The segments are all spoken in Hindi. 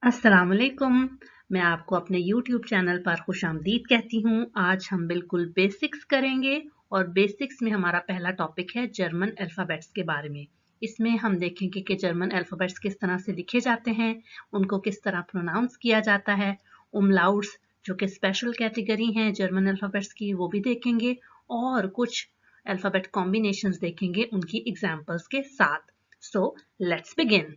अस्सलाम वालेकुम। मैं आपको अपने YouTube चैनल पर खुशामदीद कहती हूँ। आज हम बिल्कुल बेसिक्स करेंगे और बेसिक्स में हमारा पहला टॉपिक है जर्मन अल्फ़ाबेट्स के बारे में। इसमें हम देखेंगे कि जर्मन अल्फ़ाबेट्स किस तरह से लिखे जाते हैं, उनको किस तरह प्रोनाउंस किया जाता है, उमलाउट्स जो कि स्पेशल कैटेगरी हैं जर्मन अल्फ़ाबेट्स की वो भी देखेंगे और कुछ अल्फ़ाबेट कॉम्बिनेशंस देखेंगे उनकी एग्जांपल्स के साथ। So let's begin.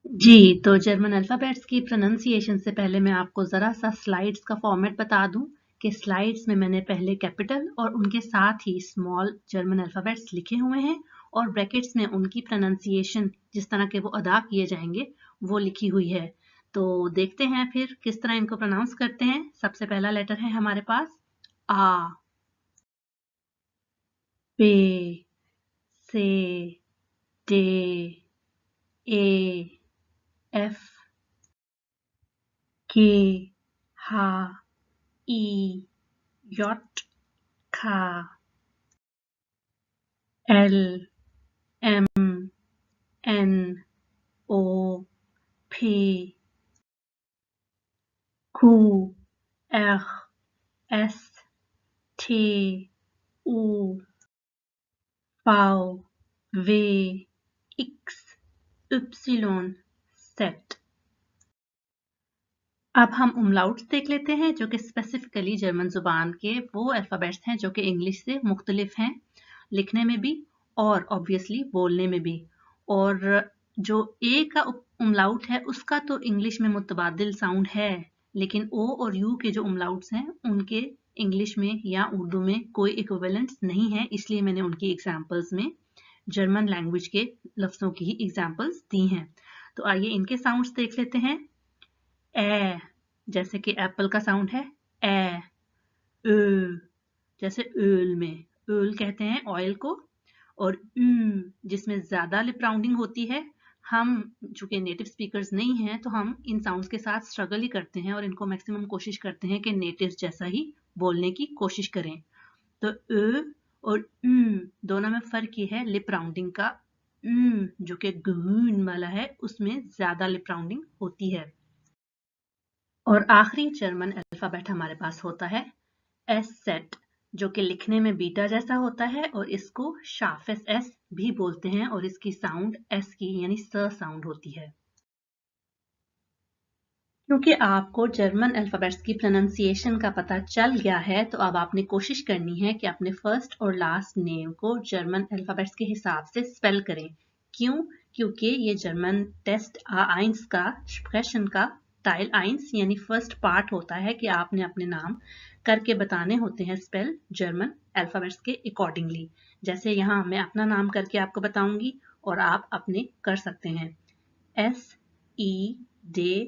जी, तो जर्मन अल्फ़ाबेट्स की प्रोनंसिएशन से पहले मैं आपको ज़रा सा स्लाइड्स का फॉर्मेट बता दूं कि स्लाइड्स में मैंने पहले कैपिटल और उनके साथ ही स्मॉल जर्मन अल्फ़ाबेट्स लिखे हुए हैं और ब्रैकेट्स में उनकी प्रोनंसिएशन जिस तरह के वो अदा किए जाएंगे वो लिखी हुई है। तो देखते हैं फिर किस तरह इनको प्रोनाउंस करते हैं। सबसे पहला लेटर है हमारे पास आ, पे, से, डे, ए, एफ, के, हा, ई, J, K, L, M, N, O, P, Q, R, S, T, U, V, W, X, Y, Z। अब हम umlauts देख लेते हैं जो कि स्पेसिफिकली जर्मन जुबान के वो अल्फ़ाबेट्स हैं जो कि इंग्लिश से मुख्तलिफ हैं लिखने में भी और ऑब्वियसली बोलने में भी। और जो ए का umlaut है उसका तो इंग्लिश में मुतबादिल साउंड है, लेकिन ओ और यू के जो umlauts हैं उनके इंग्लिश में या उर्दू में कोई इक्विवेलेंट्स नहीं है, इसलिए मैंने उनकी एग्जाम्पल्स में जर्मन लैंग्वेज के लफ्ज़ों की ही एग्जाम्पल्स दी हैं। तो आइए इनके साउंड्स देख लेते हैं। ए जैसे कि एप्पल का साउंड है ए, ö जैसे ओल में ओल कहते हैं ऑयल को, और ऊ जिसमें ज्यादा लिप राउंडिंग होती है। हम चूंकि नेटिव स्पीकर्स नहीं हैं तो हम इन साउंड्स के साथ स्ट्रगल ही करते हैं और इनको मैक्सिमम कोशिश करते हैं कि नेटिव्स जैसा ही बोलने की कोशिश करें। तो ö और ऊ दोनों में फर्क ये है लिप राउंडिंग का। ऊ जो कि गून वाला है उसमें ज्यादा लिप राउंडिंग होती है। और आखिरी जर्मन अल्फाबेट हमारे पास होता है एस सेट जो कि लिखने में बीटा जैसा होता है और इसको शार्फेस एस भी बोलते हैं और इसकी साउंड एस की यानी स साउंड होती है। क्योंकि आपको जर्मन अल्फाबेट्स की प्रोनाउंसिएशन का पता चल गया है तो अब आपने कोशिश करनी है कि अपने फर्स्ट और लास्ट नेम को जर्मन अल्फाबेट्स के हिसाब से स्पेल करें। क्यों? क्योंकि ये जर्मन टेस्ट A1 का स्प्रेशन का टाइल 1 यानी फर्स्ट पार्ट होता है कि आपने अपने नाम करके बताने होते हैं स्पेल जर्मन अल्फाबेट्स के अकॉर्डिंगली। जैसे यहाँ मैं अपना नाम करके आपको बताऊंगी और आप अपने कर सकते हैं। SEDRA।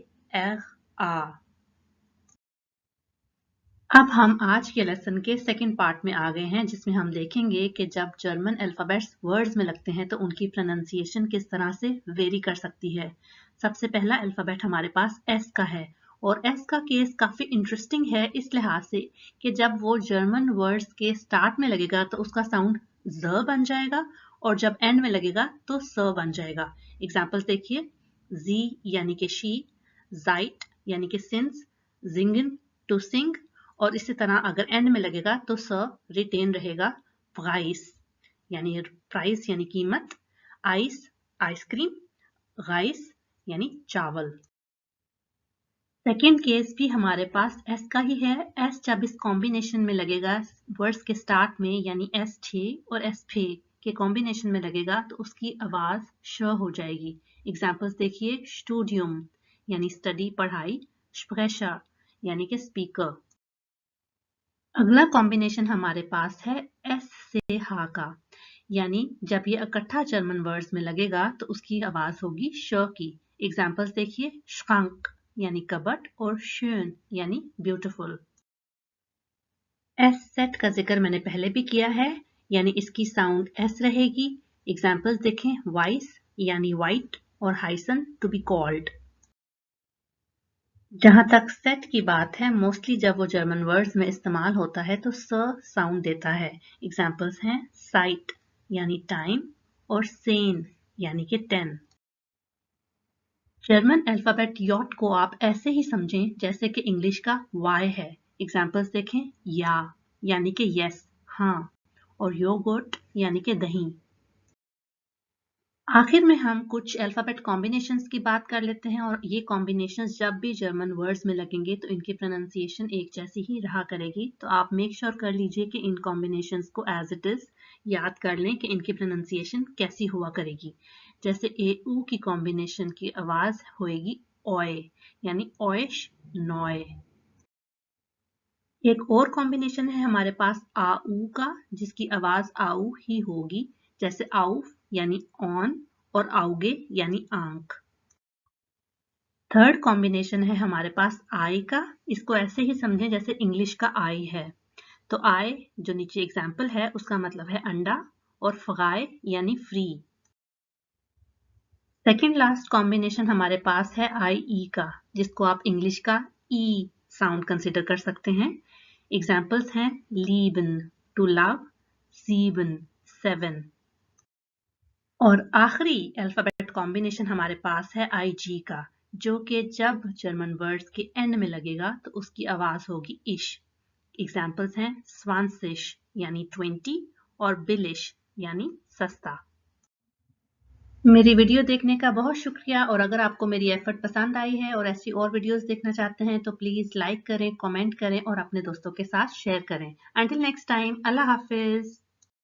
अब हम आज के लेसन के सेकंड पार्ट में आ गए हैं जिसमें हम देखेंगे कि जब जर्मन अल्फाबेट्स वर्ड्स में लगते हैं तो उनकी प्रोनाउंसिएशन किस तरह से वेरी कर सकती है। सबसे पहला अल्फाबेट हमारे पास एस का है और एस का केस काफी इंटरेस्टिंग है इस लिहाज से कि जब वो जर्मन वर्ड्स के स्टार्ट में लगेगा तो उसका साउंड ज बन जाएगा और जब एंड में लगेगा तो स बन जाएगा। एग्जाम्पल्स देखिए, जी यानी कि शी, जाइट यानी कि सिंस, जिंगन टू सिंग, और इसी तरह अगर एंड में लगेगा तो स रिटेन रहेगा। प्राइस यानी प्राइस यानी कीमत, आइस आइसक्रीम, राइस यानी चावल। सेकेंड केस भी हमारे पास एस का ही है। एस जब इस कॉम्बिनेशन में लगेगा वर्ड्स के स्टार्ट में यानी एस थे और एस फे के कॉम्बिनेशन में लगेगा तो उसकी आवाज श हो जाएगी। एग्जाम्पल्स देखिए, स्टूडियम यानी स्टडी पढ़ाई, स्प्रेशर यानी कि स्पीकर। अगला कॉम्बिनेशन हमारे पास है एस से हा का, यानी जब ये इकट्ठा जर्मन वर्ड्स में लगेगा तो उसकी आवाज होगी श की। एग्जाम्पल्स देखिए, श्रंक यानी कबट और schön यानी ब्यूटीफुल। एस सेट का जिक्र मैंने पहले भी किया है, यानी इसकी साउंड एस रहेगी। एग्जाम्पल्स देखें, वाइस यानी वाइट और हाइसन टू बी कॉल्ड। जहां तक सेट की बात है, मोस्टली जब वो जर्मन वर्ड्स में इस्तेमाल होता है तो स साउंड देता है। एग्जाम्पल्स हैं साइट यानी टाइम और सेन यानी कि 10। जर्मन अल्फाबेट यॉट को आप ऐसे ही समझें जैसे कि इंग्लिश का वाई है। एग्जाम्पल्स देखें, या यानी कि यस, हाँ, और योगर्ट यानी कि दही। आखिर में हम कुछ अल्फाबेट कॉम्बिनेशंस की बात कर लेते हैं, और ये कॉम्बिनेशंस जब भी जर्मन वर्ड्स में लगेंगे तो इनकी प्रोनाउंसिएशन एक जैसी ही रहा करेगी। तो आप मेक श्योर कर लीजिए कि इन कॉम्बिनेशंस को एज इट इज याद कर लें कि इनकी प्रोनाउंसिएशन कैसी हुआ करेगी। जैसे ए ऊ की कॉम्बिनेशन की आवाज होएगी ओए, यानी ओएश नॉय। एक और कॉम्बिनेशन है हमारे पास आ ऊ का, जिसकी आवाज आऊ ही होगी, जैसे आउफ यानी ऑन और आउगे यानी आंख। थर्ड कॉम्बिनेशन है हमारे पास आई का। इसको ऐसे ही समझें जैसे इंग्लिश का आई है। तो आई जो नीचे एग्जाम्पल है उसका मतलब है अंडा, और फ्राई यानी फ्री। सेकेंड लास्ट कॉम्बिनेशन हमारे पास है आई ई का, जिसको आप इंग्लिश का ई साउंड कंसिडर कर सकते हैं। एग्जाम्पल्स हैं लीबन टू लव, सीबन सेवन। और आखिरी अल्फाबेट कॉम्बिनेशन हमारे पास है आई जी का, जो कि जब जर्मन वर्ड्स के एंड में लगेगा तो उसकी आवाज होगी इश। एग्जाम्पल्स हैं स्वानसिश यानी 20, और बिलिश यानी सस्ता। मेरी वीडियो देखने का बहुत शुक्रिया, और अगर आपको मेरी एफर्ट पसंद आई है और ऐसी और वीडियोस देखना चाहते हैं तो प्लीज लाइक करें, कमेंट करें और अपने दोस्तों के साथ शेयर करें। अंटिल नेक्स्ट टाइम, अल्लाह हाफिज।